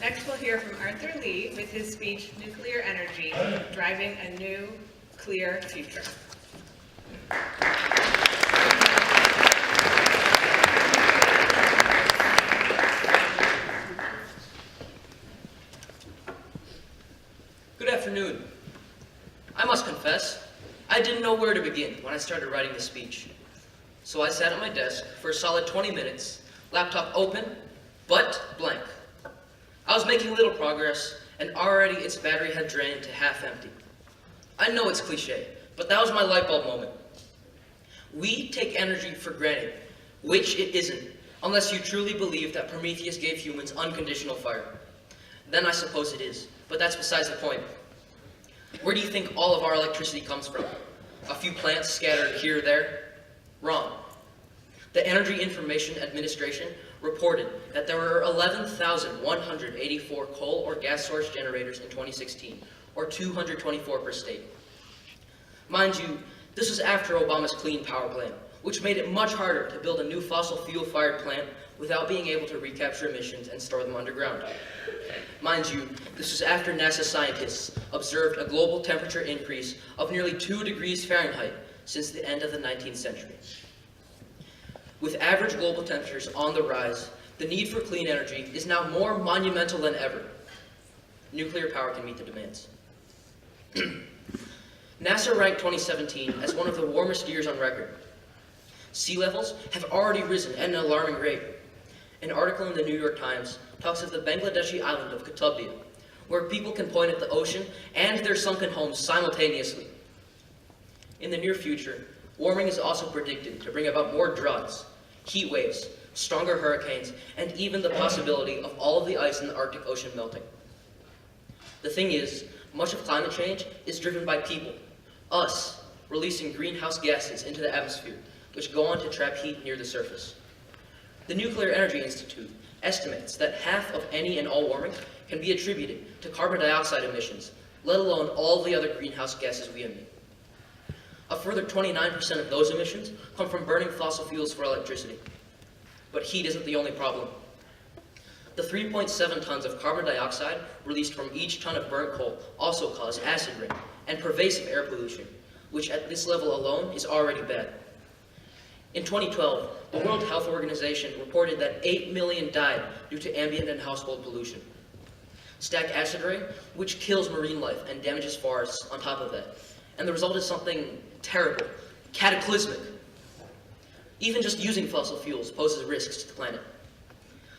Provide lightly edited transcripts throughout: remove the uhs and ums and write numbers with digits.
Next, we'll hear from Arthur Lee with his speech, Nuclear Energy, Driving a New, Clear Future. Good afternoon. I must confess, I didn't know where to begin when I started writing the speech. So I sat at my desk for a solid 20 minutes, laptop open, but blank. I was making little progress, and already its battery had drained to half empty. I know it's cliche, but that was my light bulb moment. We take energy for granted, which it isn't, unless you truly believe that Prometheus gave humans unconditional fire. Then I suppose it is, but that's besides the point. Where do you think all of our electricity comes from? A few plants scattered here or there? Wrong. The Energy Information Administration reported that there were 11,184 coal or gas source generators in 2016, or 224 per state. Mind you, this was after Obama's Clean Power Plan, which made it much harder to build a new fossil fuel-fired plant without being able to recapture emissions and store them underground. Mind you, this was after NASA scientists observed a global temperature increase of nearly 2 degrees Fahrenheit since the end of the 19th century. With average global temperatures on the rise, the need for clean energy is now more monumental than ever. Nuclear power can meet the demands. NASA ranked 2017 as one of the warmest years on record. Sea levels have already risen at an alarming rate. An article in the New York Times talks of the Bangladeshi island of Qutubia, where people can point at the ocean and their sunken homes simultaneously. In the near future, warming is also predicted to bring about more droughts, heat waves, stronger hurricanes, and even the possibility of all of the ice in the Arctic Ocean melting. The thing is, much of climate change is driven by people, us, releasing greenhouse gases into the atmosphere, which go on to trap heat near the surface. The Nuclear Energy Institute estimates that half of any and all warming can be attributed to carbon dioxide emissions, let alone all the other greenhouse gases we emit. A further 29% of those emissions come from burning fossil fuels for electricity. But heat isn't the only problem. The 3.7 tons of carbon dioxide released from each ton of burnt coal also cause acid rain and pervasive air pollution, which at this level alone is already bad. In 2012, the World Health Organization reported that 8 million died due to ambient and household pollution. Stack acid rain, which kills marine life and damages forests on top of that. And the result is something terrible, cataclysmic. Even just using fossil fuels poses risks to the planet.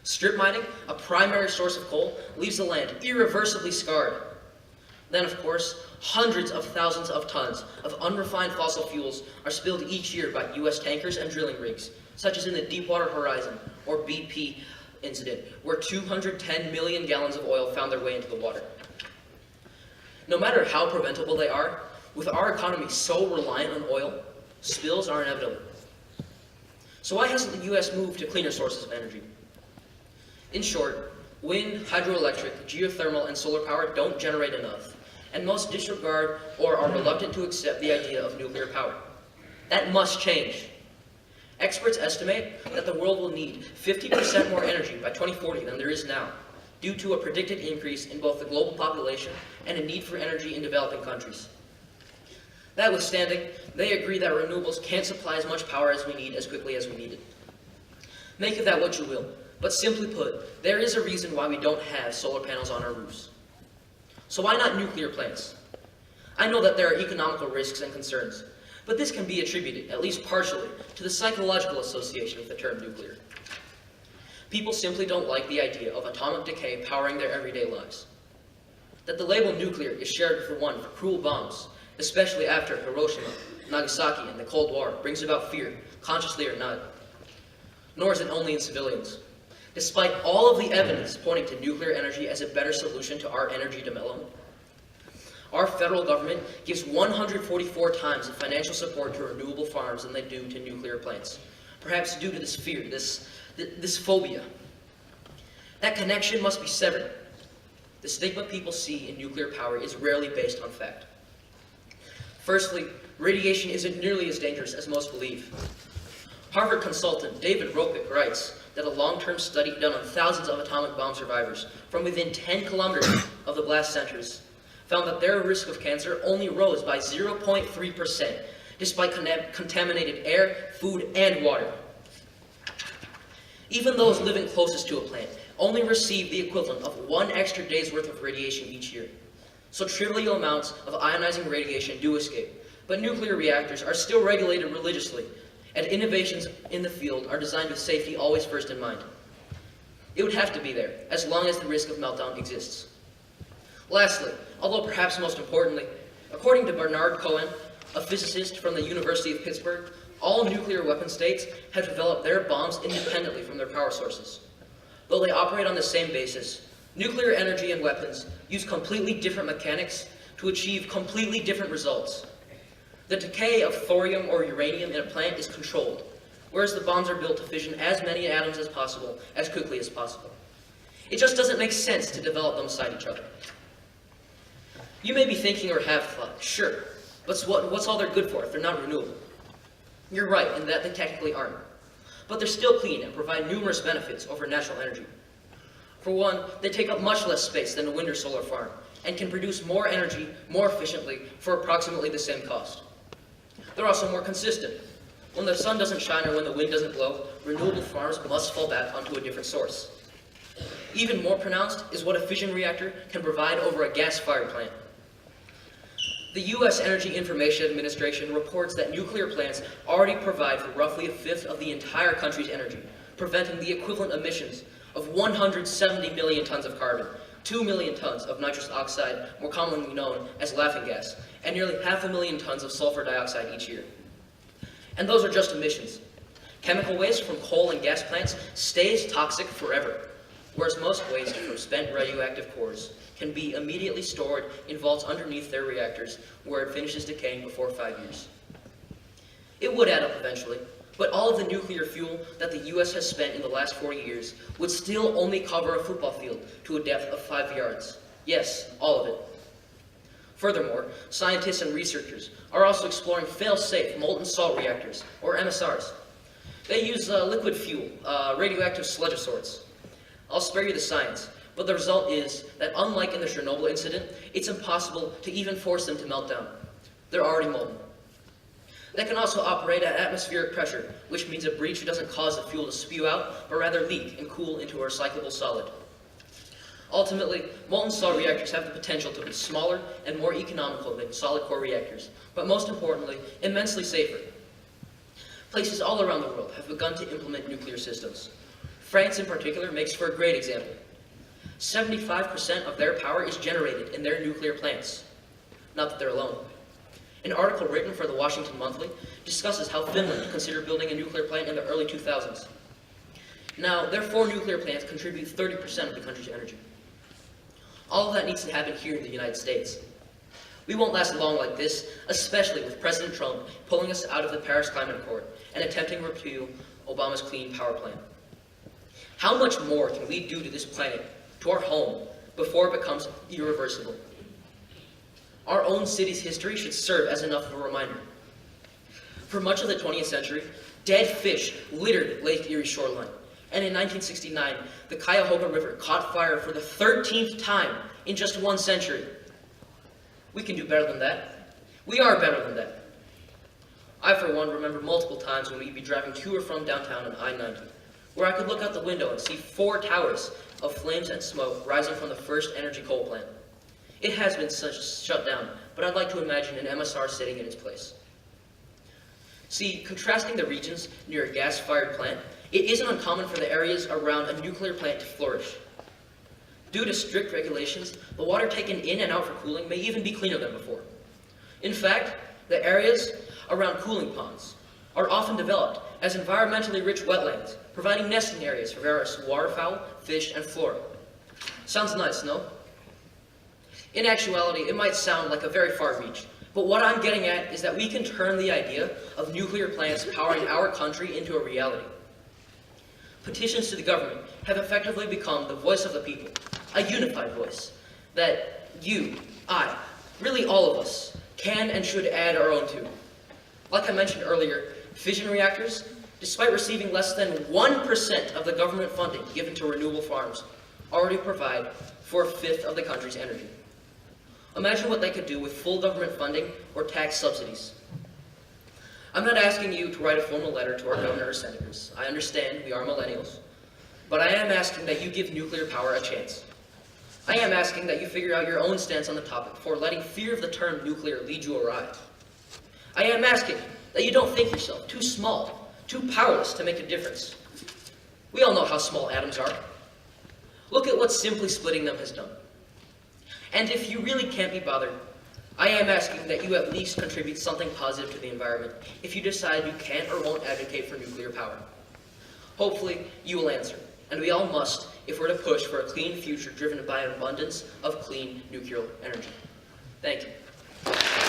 Strip mining, a primary source of coal, leaves the land irreversibly scarred. Then, of course, hundreds of thousands of tons of unrefined fossil fuels are spilled each year by U.S. tankers and drilling rigs, such as in the Deepwater Horizon, or BP incident, where 210 million gallons of oil found their way into the water. No matter how preventable they are, with our economy so reliant on oil, spills are inevitable. So why hasn't the U.S. moved to cleaner sources of energy? In short, wind, hydroelectric, geothermal, and solar power don't generate enough, and most disregard or are reluctant to accept the idea of nuclear power. That must change. Experts estimate that the world will need 50% more energy by 2040 than there is now, due to a predicted increase in both the global population and a need for energy in developing countries. That withstanding, they agree that renewables can't supply as much power as we need as quickly as we need it. Make of that what you will, but simply put, there is a reason why we don't have solar panels on our roofs. So why not nuclear plants? I know that there are economical risks and concerns, but this can be attributed, at least partially, to the psychological association with the term nuclear. People simply don't like the idea of atomic decay powering their everyday lives. That the label nuclear is shared for one for cruel bombs, especially after Hiroshima, Nagasaki, and the Cold War, brings about fear, consciously or not. Nor is it only in civilians. Despite all of the evidence pointing to nuclear energy as a better solution to our energy dilemma, our federal government gives 144 times the financial support to renewable farms than they do to nuclear plants, perhaps due to this fear, this phobia. That connection must be severed. The stigma people see in nuclear power is rarely based on fact. Firstly, radiation isn't nearly as dangerous as most believe. Harvard consultant David Ropick writes, that a long-term study done on thousands of atomic bomb survivors from within 10 kilometers of the blast centers found that their risk of cancer only rose by 0.3%, despite contaminated air, food, and water. Even those living closest to a plant only receive the equivalent of 1 extra day's worth of radiation each year. So trivial amounts of ionizing radiation do escape, but nuclear reactors are still regulated religiously, and innovations in the field are designed with safety always first in mind. It would have to be there, as long as the risk of meltdown exists. Lastly, although perhaps most importantly, according to Bernard Cohen, a physicist from the University of Pittsburgh, all nuclear weapon states have developed their bombs independently from their power sources. Though they operate on the same basis, nuclear energy and weapons use completely different mechanics to achieve completely different results. The decay of thorium or uranium in a plant is controlled, whereas the bombs are built to fission as many atoms as possible, as quickly as possible. It just doesn't make sense to develop them beside each other. You may be thinking or have thought, sure, but what's all they're good for if they're not renewable? You're right in that they technically aren't, but they're still clean and provide numerous benefits over natural energy. For one, they take up much less space than a wind or solar farm, and can produce more energy more efficiently for approximately the same cost. They're also more consistent. When the sun doesn't shine or when the wind doesn't blow, renewable farms must fall back onto a different source. Even more pronounced is what a fission reactor can provide over a gas-fired plant. The U.S. Energy Information Administration reports that nuclear plants already provide for roughly a fifth of the entire country's energy, preventing the equivalent emissions of 170 million tons of carbon, 2 million tons of nitrous oxide, more commonly known as laughing gas, and nearly 500,000 tons of sulfur dioxide each year. And those are just emissions. Chemical waste from coal and gas plants stays toxic forever, whereas most waste from spent radioactive cores can be immediately stored in vaults underneath their reactors, where it finishes decaying before 5 years. It would add up eventually, but all of the nuclear fuel that the U.S. has spent in the last 40 years would still only cover a football field to a depth of 5 yards. Yes, all of it. Furthermore, scientists and researchers are also exploring fail-safe molten salt reactors, or MSRs. They use liquid fuel, radioactive sludge of sorts. I'll spare you the science, but the result is that unlike in the Chernobyl incident, it's impossible to even force them to melt down. They're already molten. They can also operate at atmospheric pressure, which means a breach doesn't cause the fuel to spew out, but rather leak and cool into a recyclable solid. Ultimately, molten salt reactors have the potential to be smaller and more economical than solid core reactors, but most importantly, immensely safer. Places all around the world have begun to implement nuclear systems. France in particular makes for a great example. 75% of their power is generated in their nuclear plants. Not that they're alone. An article written for the Washington Monthly discusses how Finland considered building a nuclear plant in the early 2000s. Now, their 4 nuclear plants contribute 30% of the country's energy. All of that needs to happen here in the United States. We won't last long like this, especially with President Trump pulling us out of the Paris Climate Accord and attempting to repeal Obama's Clean Power Plan. How much more can we do to this planet, to our home, before it becomes irreversible? Our own city's history should serve as enough of a reminder. For much of the 20th century, dead fish littered Lake Erie's shoreline. And in 1969, the Cuyahoga River caught fire for the 13th time in just 1 century. We can do better than that. We are better than that. I, for one, remember multiple times when we'd be driving to or from downtown on I-90, where I could look out the window and see 4 towers of flames and smoke rising from the first energy coal plant. It has been shut down, but I'd like to imagine an MSR sitting in its place. See, contrasting the regions near a gas-fired plant, it isn't uncommon for the areas around a nuclear plant to flourish. Due to strict regulations, the water taken in and out for cooling may even be cleaner than before. In fact, the areas around cooling ponds are often developed as environmentally rich wetlands, providing nesting areas for various waterfowl, fish, and flora. Sounds nice, no? In actuality, it might sound like a very far reach, but what I'm getting at is that we can turn the idea of nuclear plants powering our country into a reality. Petitions to the government have effectively become the voice of the people, a unified voice that you, I, really all of us, can and should add our own to. Like I mentioned earlier, fission reactors despite receiving less than 1% of the government funding given to renewable farms, already provide for a fifth of the country's energy. Imagine what they could do with full government funding or tax subsidies. I'm not asking you to write a formal letter to our governor or senators. I understand we are millennials. But I am asking that you give nuclear power a chance. I am asking that you figure out your own stance on the topic before letting fear of the term nuclear lead you awry. I am asking that you don't think yourself too small, too powerless to make a difference. We all know how small atoms are. Look at what simply splitting them has done. And if you really can't be bothered, I am asking that you at least contribute something positive to the environment if you decide you can't or won't advocate for nuclear power. Hopefully, you will answer, and we all must if we're to push for a clean future driven by an abundance of clean nuclear energy. Thank you.